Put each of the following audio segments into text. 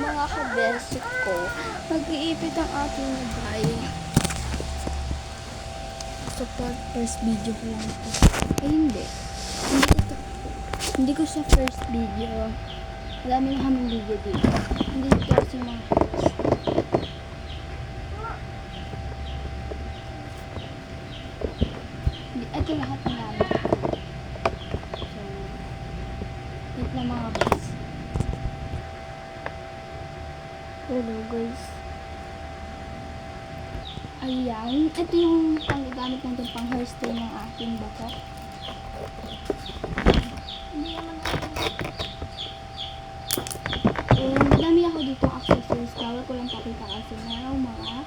mga kabesik ko, mag-iipit ang aking bahay. So, first video ko lang ito. Ay, hindi. Hindi ko sa first video. Marami na kaming video dito. Hindi ito kasi mga first. Ito lahat na namin. So, wait na mga bes. Hello guys. Ayan. Ito yung panggagamit natin pang hairstyle ng aking bako. Madami ako dito accessories. Bawal ko lang pakita kasi merong mga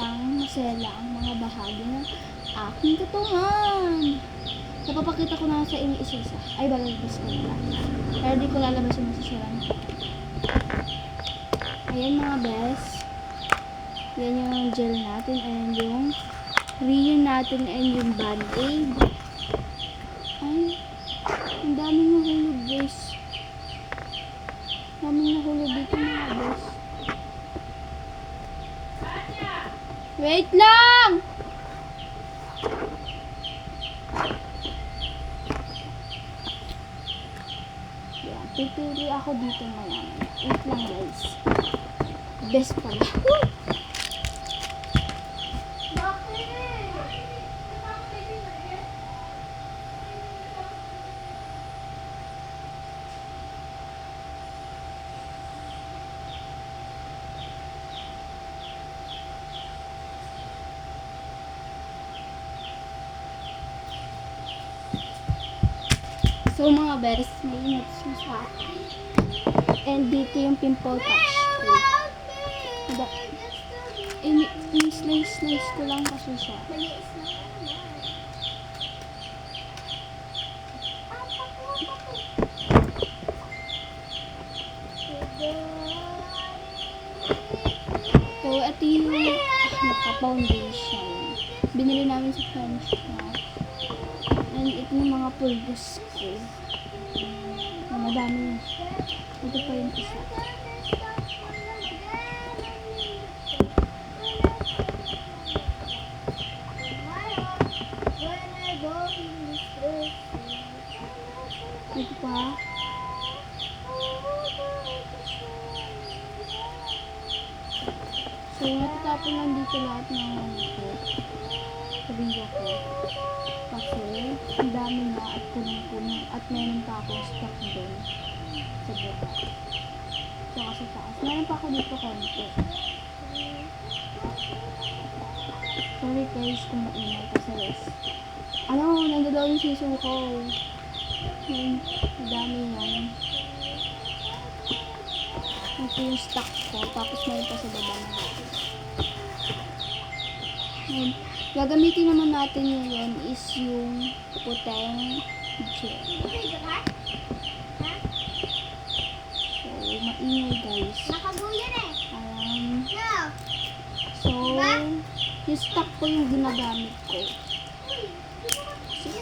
pang masela ang mga bahagi ng aking katawan. Napapakita ko na sa inyo isa-isa. Ay, balalabas ko na. Pero di ko lalabas yung masasarang. Ayan mga best. Yan yung gel natin. Ayan yung Rion natin. Ayan yung Band-Aid. Ay, ang daming nahulog guys. Daming nahulog dito mga best. Wait lang! Yan, pipili ako dito mayaman. Wait lang guys. Best pala. So mga best, may notes na sa akin. And dito yung pimple patch ko. In-slice ko lang kasi siya. So, ito yung naka-foundation. Binili namin sa French shop. And ito yung mga pulbos ko. Madami. Ito pa yung isa. Ito pa. So, natatapon lang dito lahat ng sabihin ko. Kasi, ang dami na at punong-puno at meron pa akong stock doon sa baba. Saka sa taas. Meron pa ako dito konti. Sorry guys kung maingay kasi nandalaw yung season ko. Madami yan. Ito yung stock ko. Tapos meron pa sa baba na natin. Gagamitin naman natin yun is yung puteng gel. So, maingay guys. So, yung stock ko yung ginagamit ko. So,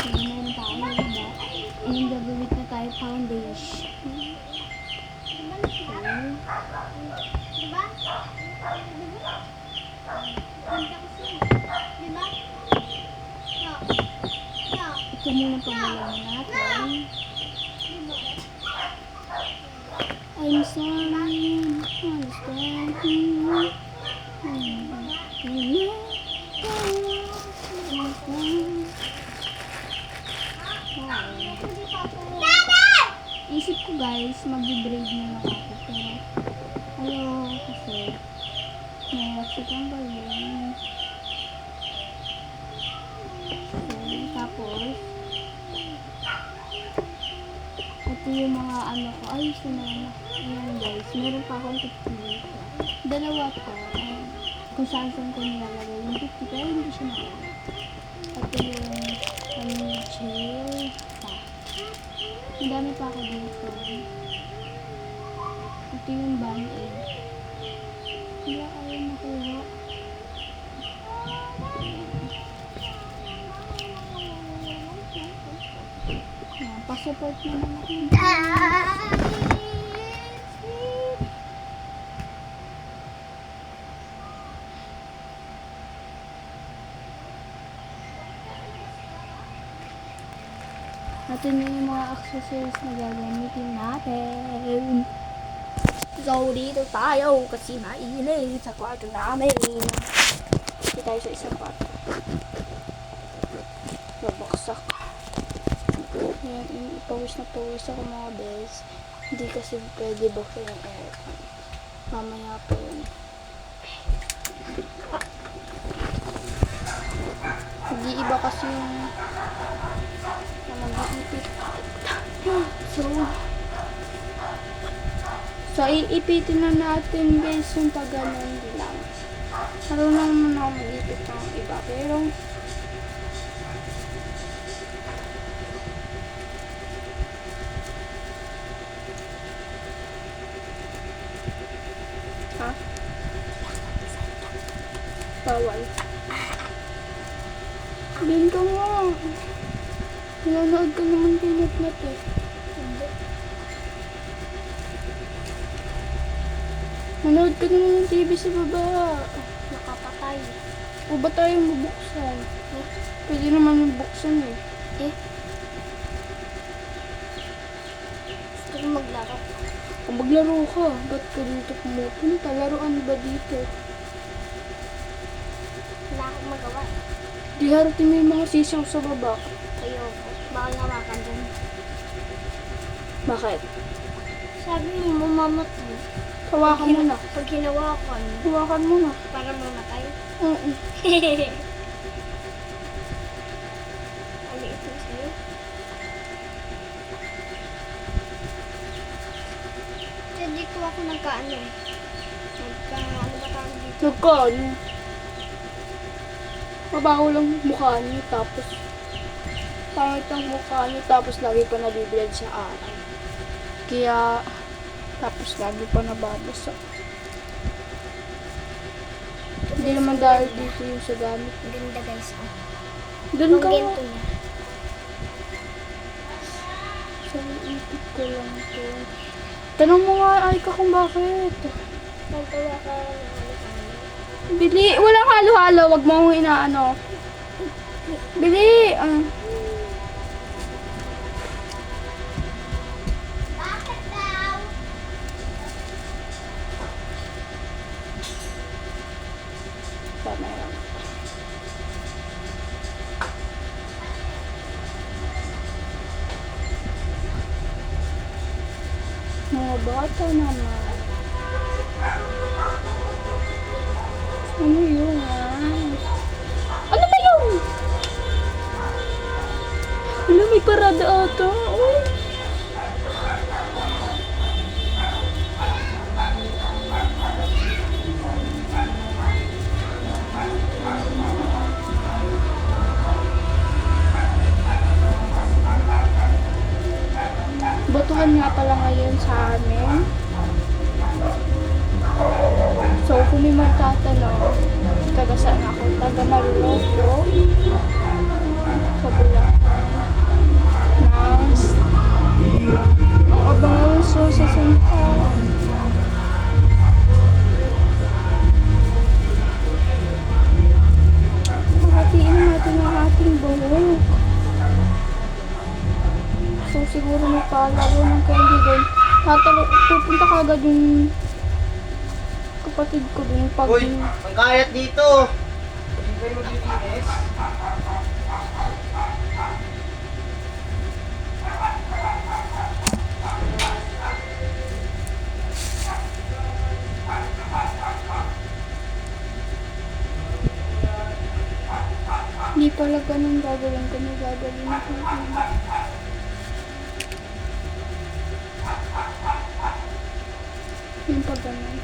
meron pa ako yung iba. And gagawin na tayo foundation. Ito muna paglalagyan natin. I'm sorry. Isip ko guys, mag-braid na lang ako. Pero, ayaw kasi mahirap siya tanggalin. Tapos, ito yung mga ano ko. Ay, sumama. Ayan guys, meron pa akong 50 dito. Dalawa to. Kung saan ko nilalagay yung 50, pero hindi siya nawala. Ito yung gel pa. Ang dami pa ako dito. Ito yung Band-Aid. Wala ayaw makuha. Pa-support naman ako. Ito na yung mga accessories na gagamitin natin. So, dito tayo kasi mainit sa kwarto namin. Dito tayo sa isang kwarto. Babaksak. Ayan, pawis na pawis ako mga bes. Hindi kasi pwede buksan yung aircon. Mamaya pa yun. Hindi iba kasi yung mag-iipit. So, iipitin na natin guys yung pag ganun lang. Marunong naman ako mag-ipit ng iba. Pero, ha? Bawal. Bin ka nga. Nanonood ka naman pinat na to. Nanonood ka naman ng TV sa baba. Nakapatay. O ba tayong bubuksan? Pwede naman bubuksan eh. Gusto ko maglaro. Kung maglaro ka, ba't ka dito pumupunta? Laruan ba dito? Wala akong magawa. Di harating mo yung mga sisaw sa baba. Ayoko. Baka hawakan dun. Bakit? Sabi mo, mamamatay. Hawakan mo na. Pag hinawakan, Hawakan mo na. para mamatay. Oo. Ano ito sa'yo? Kaya dito ako nagkaano. Ano ba tawag dito? Nagkaan. Mabaho lang mukha niyo, tapos pangit ang mukha niyo, tapos lagi pa nabibilad sa araw. Kaya, tapos lagi pa nababasa. Hindi naman dahil dito yung sa gamit. Ang ganda guys. Doon Ang ka. gento niya. Sa ipit ko lang to. Tanong mo nga, Aika, kung bakit. Nagtawa ka ng ano. Bili, walang halo-halo, wag mo akong inaano. Bili, Bakit daw? Sana yan. Mga bata naman. Ano yun, Ano ba yun? Wala, may parada ata. Oh. Botohan nga pala ngayon sa amin. So, kung may magtatanong, taga saan ako? Taga Mariloko. Sa Bulacan. Nice. Ang abanganso sa Santa. Hatiin natin ang ating buhok. So, siguro may palaro ng candy doon. Pupunta ka agad yung kapatid ko dun pag... Uy, ang kayat dito! Hindi kayo maglilinis? Hindi pala ganun gagawin ko. May gagawin ako. Yung pag ganun.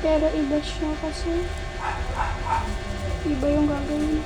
Pero iba siya kasi. Iba yung gagawin.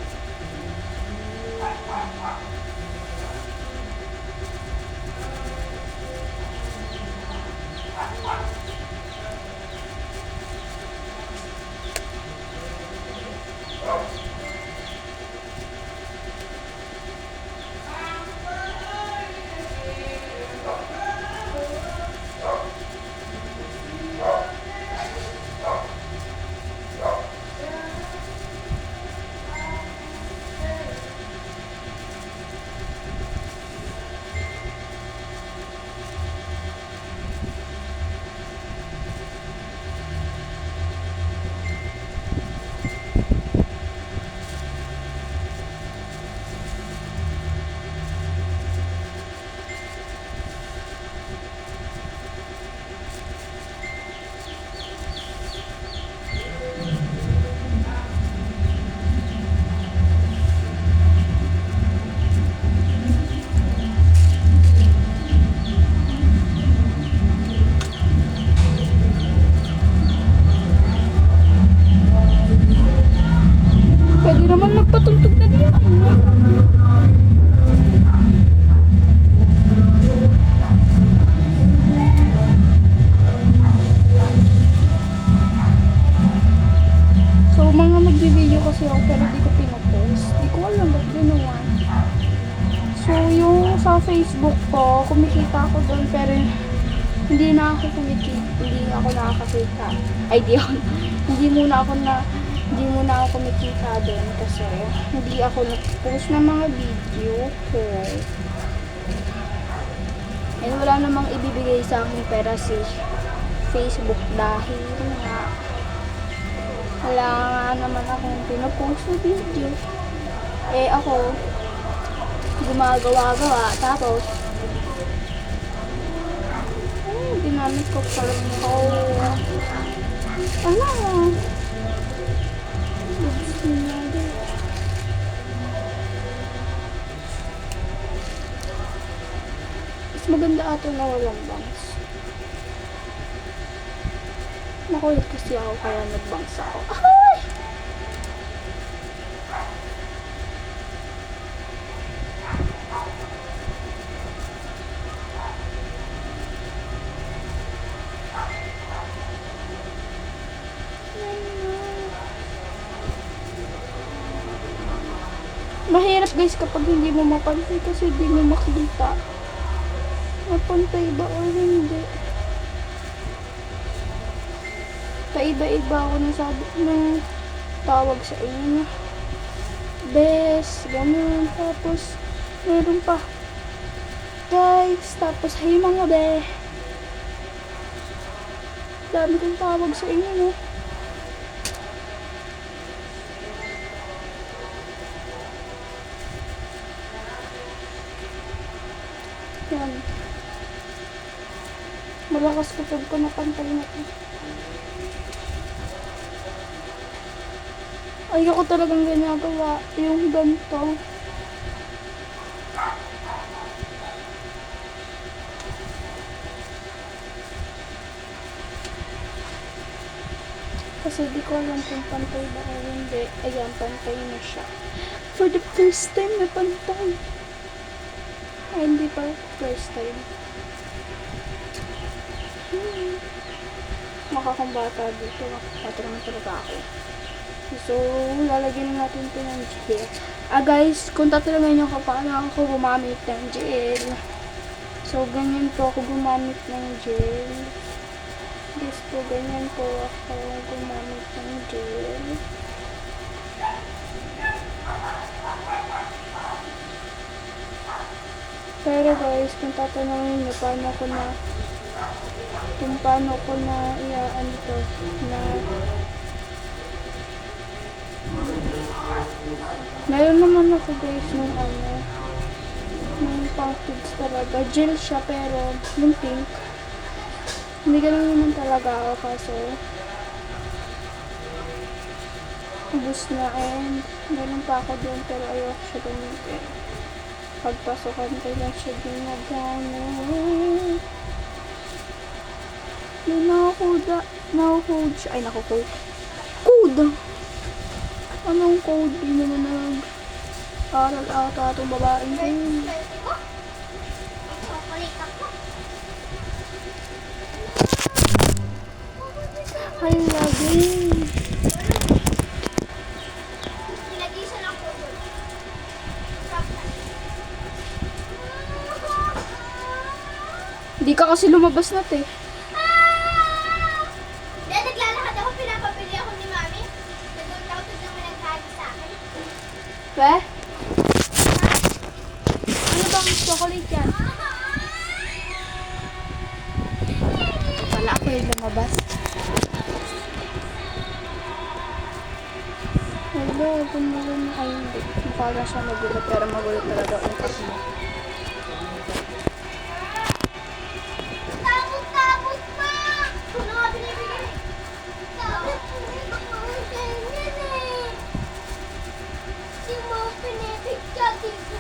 kasi ako pero di ko pinopost. Di ko alam ba't gano'n. So, yung sa Facebook ko, kumikita ako doon pero hindi na ako kumikita. Hindi ako nakakakita. Ay, hindi muna ako kumikita doon kasi hindi ako nag-post ng mga video ko. And wala namang ibibigay sa akin pera si Facebook dahil nga wala nga naman akong pinopost na video. Eh ako, gumagawa-gawa, tapos ginamit ko pa rin ko. Ano? Mas maganda ato na walang bangs. Nakulit kasi ako kaya nagbangs ako. Ay! Mahirap guys kapag hindi mo mapantay kasi hindi mo makikita. Mapantay ba o hindi? Paiba-iba ako na sabi ng tawag sa inyo. Bes, ganun. Tapos, meron pa. Guys, tapos hey mga be. Dami kong tawag sa inyo, no? Yan. Malakas kutog ko na pantay na ito. Ay, ako talagang ginagawa yung ganito. Kasi di ko alam kung pantay ba o hindi. Ayan, pantay na siya. For the first time na pantay. Ay, hindi pa first time. Makakambata dito. Makakata naman talaga ako. So, lalagyan na natin ito ng gel. Guys, kung tatanungin nyo ko paano ako gumamit ng gel. So, ganyan po ako gumamit ng gel. Guys po, ganyan po ako gumamit ng gel. Pero guys, kung tatanungin nyo paano ko na iyaan ito na meron naman ako guys yung package talaga. Gel siya pero yung pink. Hindi ganun naman talaga ako kaso ubus na and meron pa ako doon pero ayoko siya gamitin. Pagpasokan ko lang siya ginagamit. May nakakood siya. Ay, nakakood. Code! Anong code? Di na nag-aral ata itong babaeng ko. Hala, game. Di ka kasi lumabas na te. Naglalakad ako, pinapabili ako ni Mami. Nagultaw to lang nagkagi sa akin. Be? Ano bang chocolate yan? Wala ako yung lumabas. Hello, gumulo na. Ay, hindi. Mukha na siya magulo pero magulo talaga ang kasmo. Tapos pa! Ano nga binibigay? Tapos si mo pinipigyan dito.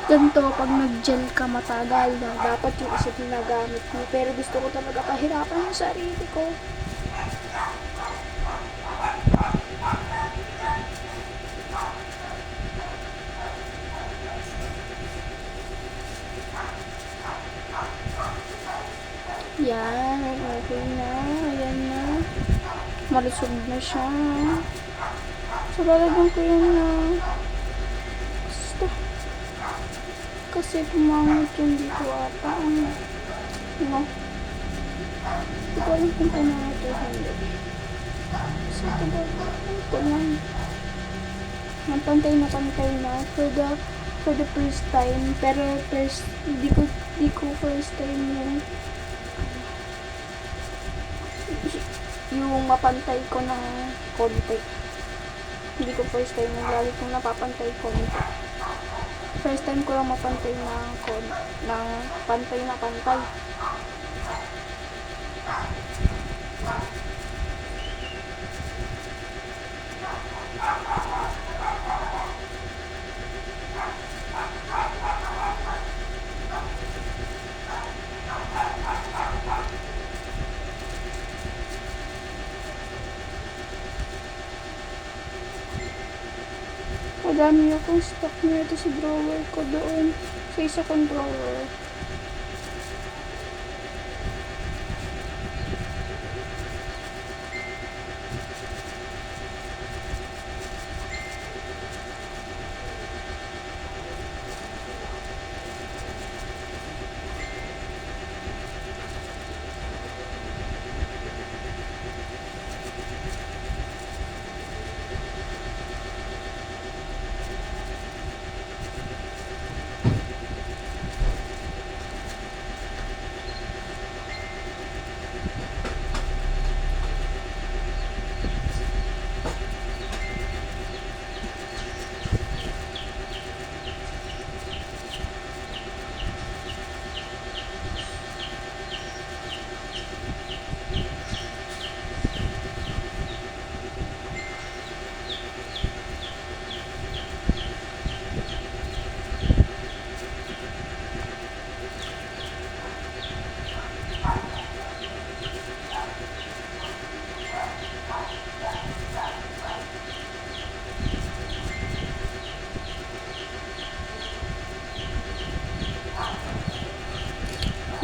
ganito, pag nag-gel ka matagal na, dapat yung isa ginagamit mo. Pero gusto ko talaga pahirapan yung sarili ko. Yan, okay na. Ayan na. Malusog na siya. So, lalagyan ko yan na. Basta. Kasi pumangot yung dito ata. No? Hindi ko alam kung pumangot o hindi. So, ito ba? Ito lang. Napantay na for the first time. Pero di ko first time yung mapantay ko ng konti. Hindi ko first time yung lagi kong napapantay konti. First time ko lang mapantay ng pantay na pantay. Madami akong stock nito sa drawer ko doon. Sa isa kong drawer.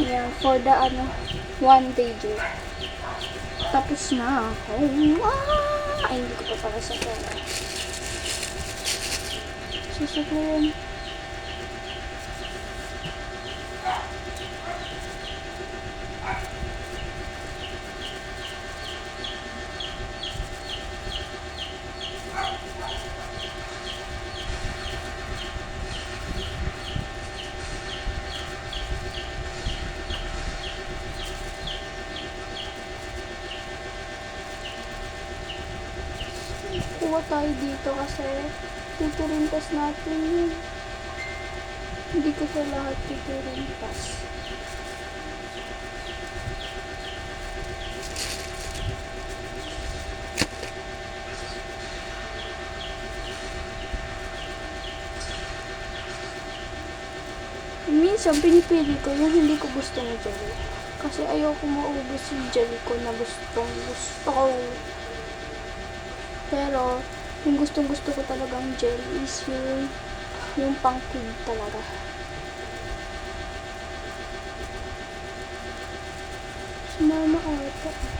Yan, for the one day job. Tapos na ako. Ay, hindi ko pa pala sa pera. Susuklayan. Kuha tayo dito kasi titirintas natin yun. Hindi ko sa lahat titirintas. Minsan pinipili ko yung hindi ko gusto na jelly. Kasi ayoko maubos yung jelly ko na gusto ko. Pero, yung gustong-gusto ko talagang gel is yung pang-kid talaga. Sumama ata.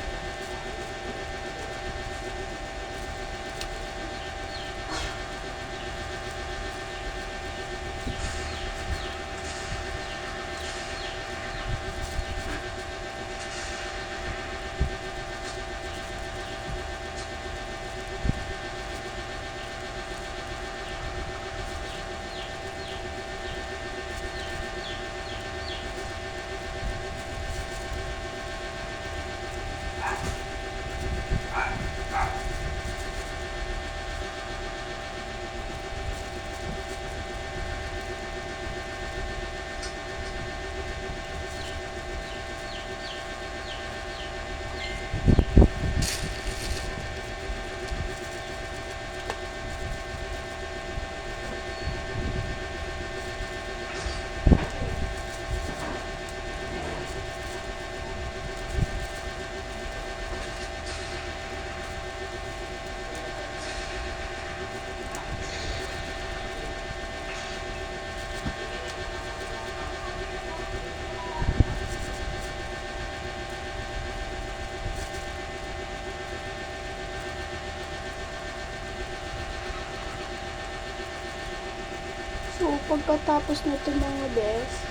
pagkatapos nito mga bes,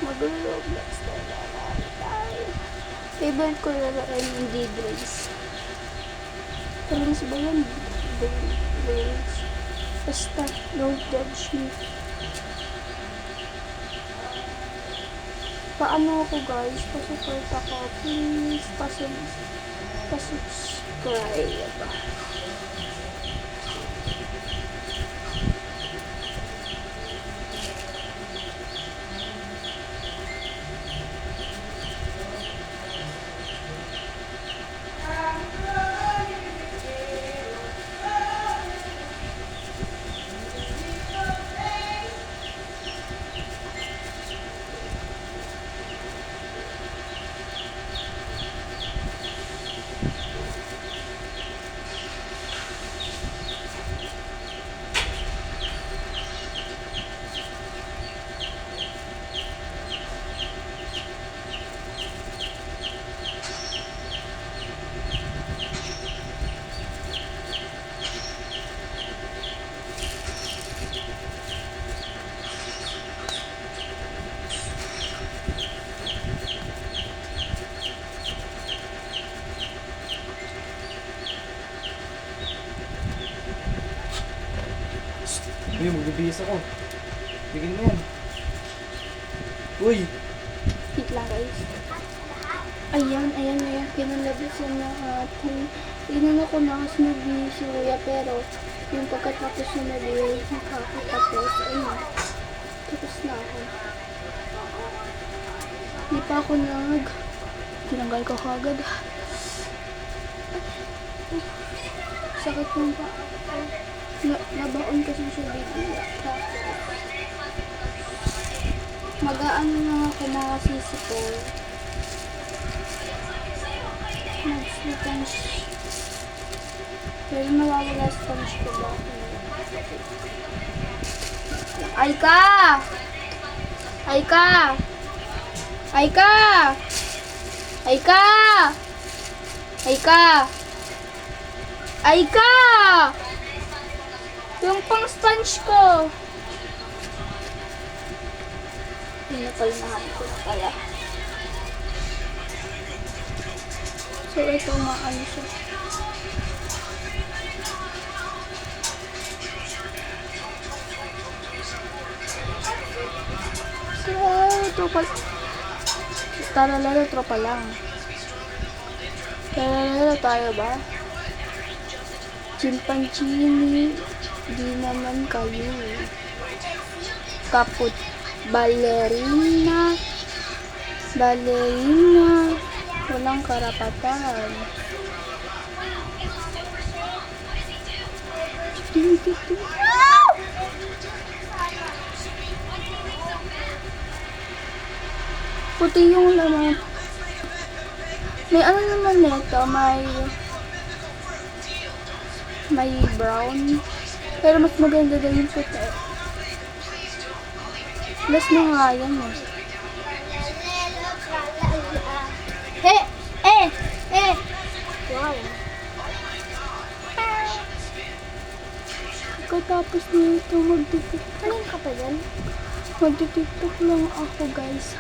mag-roblox na naman tayo. Favorite ko na rin yung D-Drains. Drains ba yun? Drains. Basta, don't judge me. Paano ako guys? Pasupport ako. Please, pasubscribe. Uy, magbibihis ako. Bigyan mo yan. Uy! Wait lang guys. Ayan. Pinalabas yan na ating. Inano ko na kasi nag-bihis si Kuya pero yung pagkatapos na nag-bihis, nakakatapos. Ayun. Tapos na ako. Hindi pa ako tinanggal ko kagad. Sakit yung pa. Nabaon kasi siya bigla. Mag-aano na ako mga sisipol. Mag-sponge. Pero nawawala sponge ko ba? Aika! Yung pang sponge ko! Pinapalinahan ko na pala. So, ito maano siya. So, tropa. Taralaro, tropa lang. Taralaro tayo ba? Chimpanchini, di naman kayo. Kaput. Ballerina, walang karapatan. Puti yung laman. May ano naman nito, may brown. Pero mas maganda daw yung puti. Last na nga yan eh. Wow. Pagkatapos nito, magtitiktok. Anong ka pa dyan? Magtitiktok lang ako guys.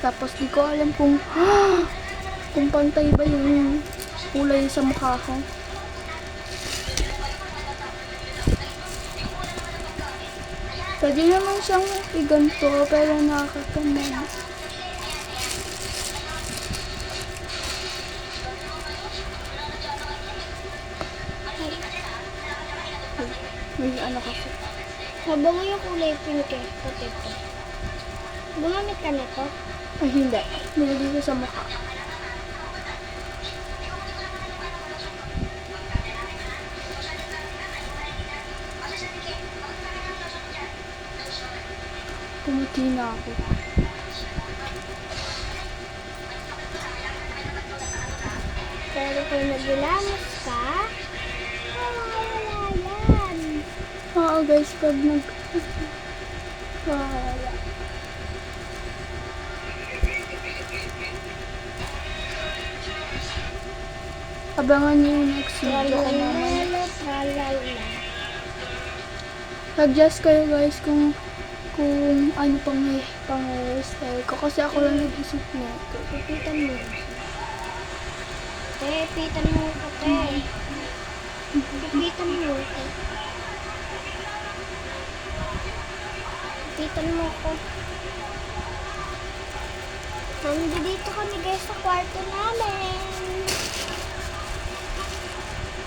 Tapos di ko alam kung pantay ba yung kulay sa mukha ko. Pwede naman siyang iganto pero nakakatamad. May ano kasi. Mabango yung kulay pink eh. Puti ito. Gumamit ka nito? Ay hindi. Nilagay ko sa mukha. Pumuti na ako. Pero kung naglilamos ka, wala yan. Oo guys, pag wala. Abangan niyo yung next video ko naman. Tralala. Suggest kayo guys kung ano pang hairstyle ko. Kasi ako lang nag-isip nito. Pipitan mo. Te, pitan mo ko, te. Pipitan mo ko. Pipitan mo ko. Nandito kami guys sa kwarto namin.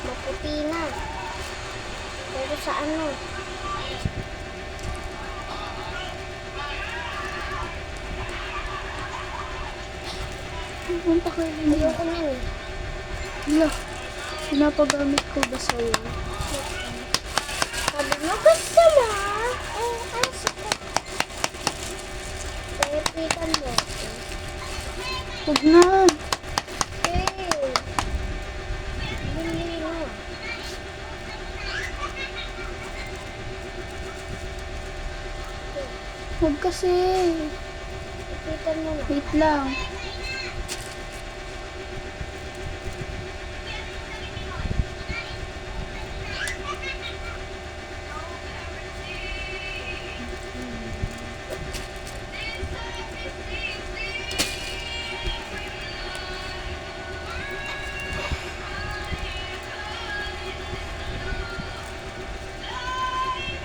Maputi na. Pero sa ano? Punta kayo na. Ayoko na eh. Hala, pinapagamit ko ba sa'yo? Sabi mo gusto mo? Ang sakit. Pipitan mo ko. Huwag na. Eh. Bili na. Huwag kasi. Pipitan mo na. Wait lang.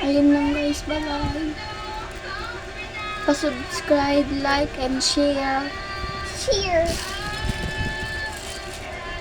Ayun lang guys, bye-bye. Pa-subscribe, like, and share. Cheers!